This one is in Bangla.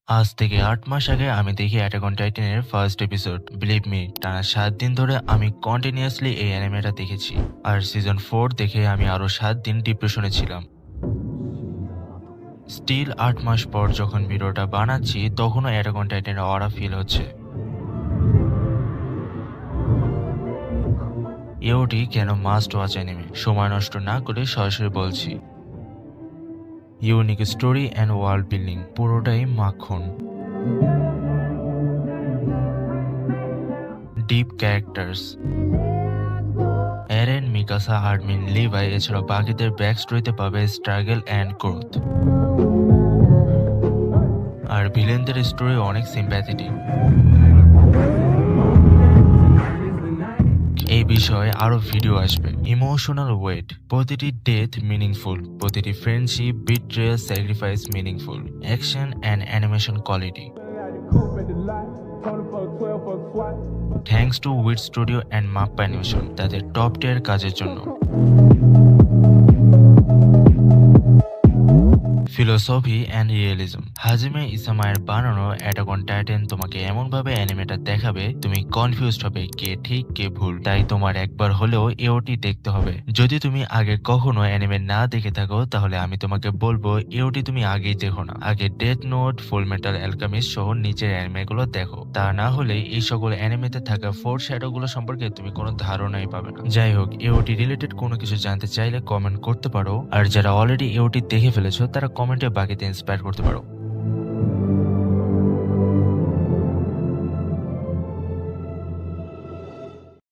আজ থেকে ৮ মাস আগে আমি দেখি অ্যাটাক অন টাইটানের ফার্স্ট এপিসোড। বিলিভ মি, টানা ৭ দিন ধরে আমি কন্টিনিউয়াসলি এই অ্যানিমেটা দেখেছি। আর সিজন 4 দেখে আমি আরো ৭ দিন ডিপ্রেশনে ছিলাম। স্টিল ৮ মাস পর যখন ভিডিওটা বানাচ্ছি তখনও অ্যাটাক অন টাইটানের অরা ফিল হচ্ছে। এওটি কেন মাস্ট ওয়াচ অ্যানিমে? সময় নষ্ট না করে সরাসরি বলছি। Unique story and world building পুরোটাই মাখন। Deep characters, Eren, Mikasa, Armin, Levi এছাড়াও বাকিদের ব্যাক স্টোরিতে পাবে স্ট্রাগল অ্যান্ড গ্রোথ। আর ভিলেনদের স্টোরি অনেক সিম্প্যাথেটিক। এই বিষয়ে আরো ভিডিও আসবে। ইমোশনাল ওয়েট, প্রতিটি ডেথ মিনিংফুল, প্রতিটি friendship, betrayal, sacrifice meaningful. Action and animation quality. Thanks to Wit studio and MAPPA animation তাদের টপ টিয়ার কাজের জন্য। ফিলোসফি অ্যান্ড রিয়েলিজম, হাজিমে ইসামায়ের বানানো অ্যাটাক অন টাইটান তোমাকে এমনভাবে অ্যানিমেটা দেখাবে তুমি কনফিউজড হবে কে ঠিক কে ভুল। তাই তোমার একবার হলেও এওটি দেখতে হবে। যদি তুমি আগে কখনো অ্যানিমে না দেখে থাকো তাহলে আমি তোমাকে বলবো এওটি তুমি আগেই দেখো না। আগে ডেথ নোট, ফুল মেটাল অ্যালকামিস্ট সহ নিচের অ্যানিমেগুলো দেখো। তা না হলে এই সকল অ্যানিমেতে থাকা ফোর শ্যাডোগুলো সম্পর্কে তুমি কোনো ধারণাই পাবে না। যাই হোক, এওটি রিলেটেড কোনো কিছু জানতে চাইলে কমেন্ট করতে পারো। আর যারা অলরেডি এওটি দেখে ফেলেছো তারা কমেন্টে বাকিতে ইন্সপায়ার করতে পারো।